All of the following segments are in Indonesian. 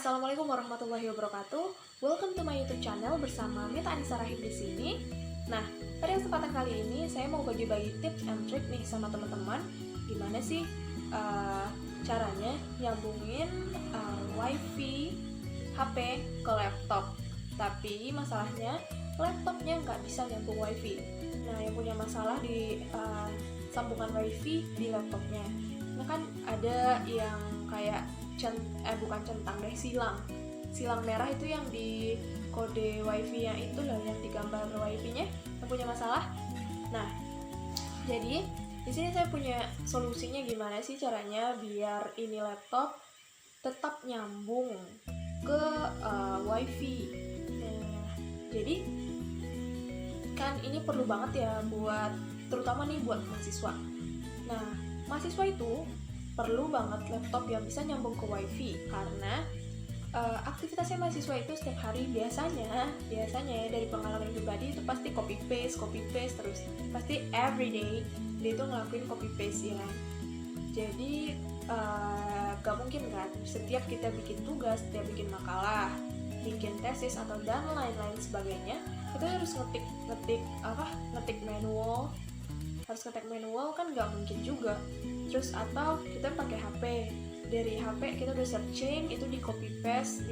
Assalamualaikum warahmatullahi wabarakatuh. Welcome to my YouTube channel bersama Mita Anissa Rahim di sini. Nah, pada kesempatan kali ini saya mau bagi-bagi tips and trick nih sama teman-teman. Gimana sih caranya nyambungin WiFi HP ke laptop? Tapi masalahnya laptopnya nggak bisa nyambung WiFi. Nah, yang punya masalah di sambungan WiFi di laptopnya. Nah kan ada yang kayak bukan centang deh, silang merah itu yang di kode wifi nya itu loh, yang digambar wifi nya yang punya masalah. Nah, jadi di sini saya punya solusinya gimana sih caranya biar ini laptop tetap nyambung ke wifi. Nah, jadi kan ini perlu banget ya buat terutama nih buat mahasiswa. Nah, mahasiswa itu perlu banget laptop yang bisa nyambung ke wifi karena aktivitasnya mahasiswa itu setiap hari biasanya ya dari pengalaman pribadi itu pasti copy paste terus, pasti everyday dia itu ngelakuin copy paste ya. Jadi gak mungkin kan setiap kita bikin tugas, setiap bikin makalah, bikin tesis atau dan lain-lain sebagainya kita harus ngetik manual, harus ngetik manual kan gak mungkin juga. Terus atau kita pakai HP, dari HP kita udah searching, itu di copy paste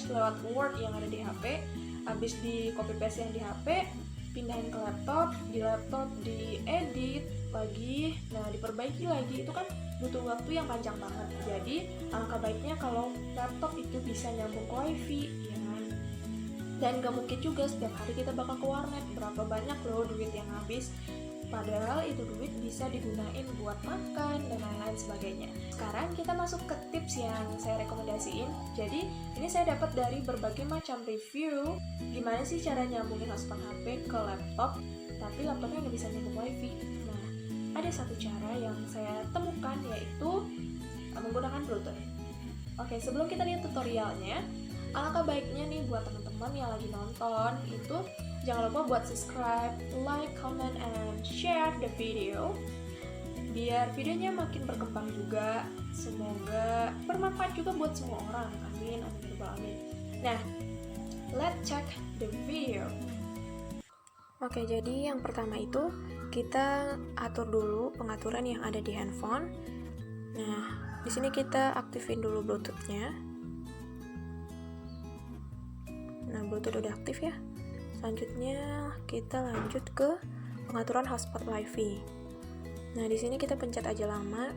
lewat Word yang ada di HP, habis di copy paste yang di HP pindahin ke laptop, di laptop diedit lagi, nah diperbaiki lagi, itu kan butuh waktu yang panjang banget. Jadi alangkah baiknya kalau laptop itu bisa nyambung ke wifi ya kan. Dan gak mungkin juga setiap hari kita bakal ke warnet, berapa banyak loh duit yang habis, padahal itu duit bisa digunain buat makan dan lain-lain sebagainya. Sekarang kita masuk ke tips yang saya rekomendasiin. Jadi ini saya dapat dari berbagai macam review gimana sih cara nyambungin hotspot HP ke laptop tapi laptopnya nggak bisa nyambung wifi. Nah, ada satu cara yang saya temukan yaitu menggunakan Bluetooth. Oke, sebelum kita lihat tutorialnya, alangkah baiknya nih buat teman-teman yang lagi nonton itu jangan lupa buat subscribe, like, comment, and share the video biar videonya makin berkembang juga. Semoga bermanfaat juga buat semua orang. Amin, amin, amin. Nah, let's check the video. Oke, jadi yang pertama itu kita atur dulu pengaturan yang ada di handphone. Nah, di sini kita aktifin dulu Bluetooth-nya. Nah, Bluetooth udah aktif ya. Selanjutnya kita lanjut ke pengaturan hotspot WiFi. Nah, di sini kita pencet aja lama.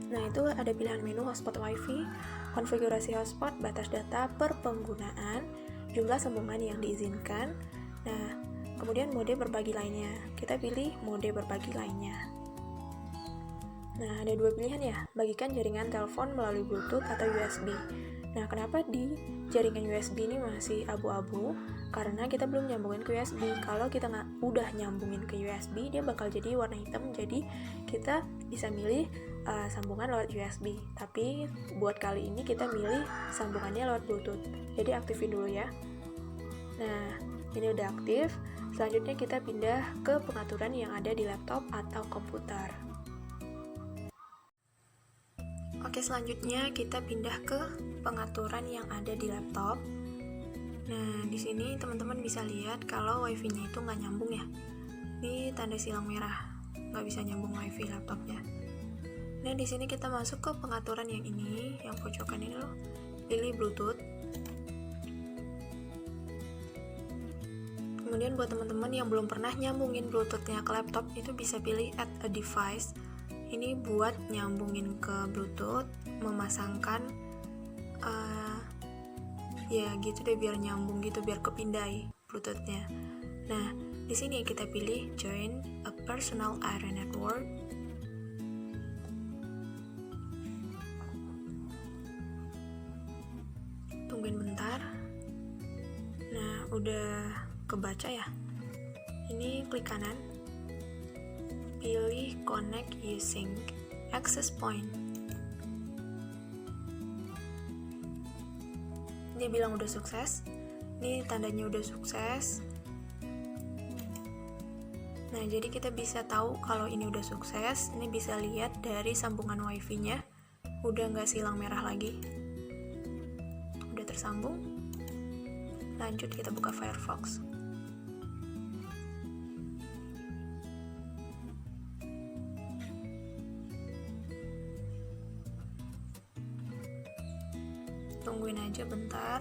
Nah, itu ada pilihan menu hotspot WiFi, konfigurasi hotspot, batas data per penggunaan, jumlah sambungan yang diizinkan. Nah, kemudian mode berbagi lainnya. Kita pilih mode berbagi lainnya. Nah, ada dua pilihan ya, bagikan jaringan telepon melalui Bluetooth atau USB. Nah, kenapa di jaringan USB ini masih abu-abu? Karena kita belum nyambungin ke USB. Kalau kita udah nyambungin ke USB, dia bakal jadi warna hitam. Jadi kita bisa milih sambungan lewat USB. Tapi buat kali ini kita milih sambungannya lewat Bluetooth. Jadi aktifin dulu ya. Nah, ini udah aktif. Selanjutnya kita pindah ke pengaturan yang ada di laptop atau komputer. Oke, selanjutnya kita pindah ke pengaturan yang ada di laptop. Nah, di sini teman-teman bisa lihat kalau wifi-nya itu nggak nyambung ya. Ini tanda silang merah, nggak bisa nyambung wifi laptopnya. Nah, di sini kita masuk ke pengaturan yang ini, yang pojokan ini loh. Pilih Bluetooth. Kemudian buat teman-teman yang belum pernah nyambungin Bluetooth-nya ke laptop, itu bisa pilih Add a Device. Ini buat nyambungin ke Bluetooth, memasangkan ya gitu deh, biar nyambung gitu, biar kepindai Bluetooth-nya. Nah, di sini kita pilih Join a Personal Area Network. Tungguin bentar. Nah, udah kebaca ya. Ini klik kanan. Pilih Connect Using Access Point. Ini bilang udah sukses. Ini tandanya udah sukses. Nah, jadi kita bisa tahu kalau ini udah sukses. Ini bisa lihat dari sambungan wifi-nya. Udah nggak silang merah lagi. Udah tersambung. Lanjut kita buka Firefox. Tungguin aja bentar.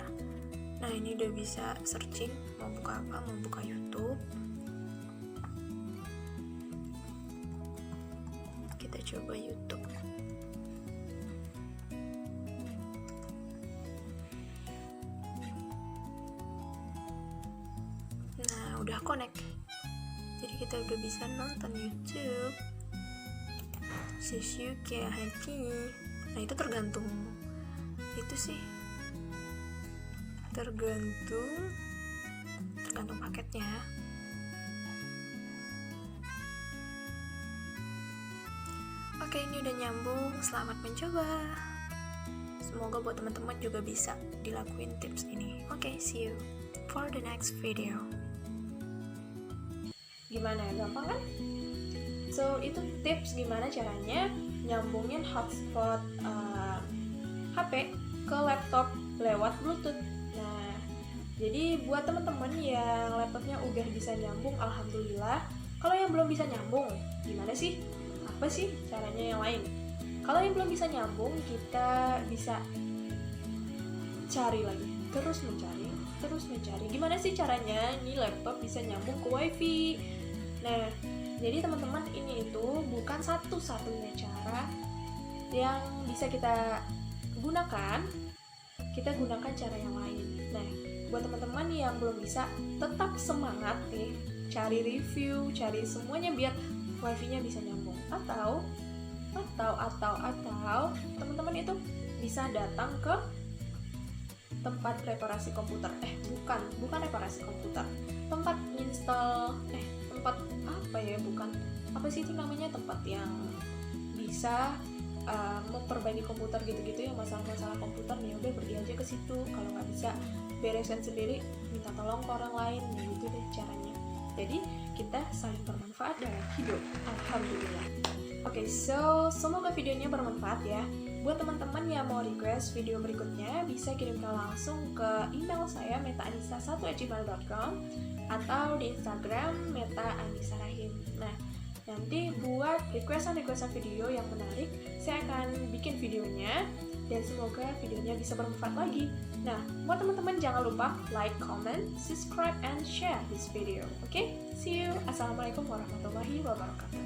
Nah, ini udah bisa searching, mau buka apa, mau buka YouTube. Kita coba YouTube. Nah, udah connect. Jadi kita udah bisa nonton YouTube. Susuke happy. Nah, itu tergantung paketnya. Oke, ini udah nyambung. Selamat mencoba. Semoga buat teman-teman juga bisa dilakuin tips ini. Oke, see you for the next video. Gimana ya, gampang kan? So, itu tips gimana caranya nyambungin hotspot HP ke laptop lewat Bluetooth. Nah, jadi buat teman-teman yang laptopnya udah bisa nyambung, alhamdulillah. Kalau yang belum bisa nyambung, gimana sih? Apa sih caranya yang lain? Kalau yang belum bisa nyambung, kita bisa cari lagi, terus mencari. Gimana sih caranya ini laptop bisa nyambung ke WiFi? Nah, jadi teman-teman, ini itu bukan satu-satunya cara yang bisa kita gunakan. Kita gunakan cara yang lain. Nah, buat teman-teman yang belum bisa, tetap semangat nih, cari review, cari semuanya biar wifi-nya bisa nyambung. Atau teman-teman itu bisa datang ke tempat reparasi komputer. Bukan reparasi komputer. Tempat install tempat apa sih itu namanya, tempat yang bisa memperbaiki komputer gitu-gitu, yang masalah-masalah komputer. Ya udah, pergi aja ke situ. Kalau nggak bisa beresin sendiri, minta tolong ke orang lain. Ya gitu deh caranya. Jadi kita saling bermanfaat dalam hidup. Alhamdulillah. Oke, so semoga videonya bermanfaat ya. Buat teman-teman yang mau request video berikutnya, bisa kirimkan langsung ke email saya metaanissa1@gmail.com atau di Instagram metaanissarahim. Nah, nanti buat requestan video yang menarik, saya akan bikin videonya dan semoga videonya bisa bermanfaat lagi. Nah, buat teman-teman jangan lupa like, comment, subscribe, and share this video. Oke? See you. Assalamualaikum warahmatullahi wabarakatuh.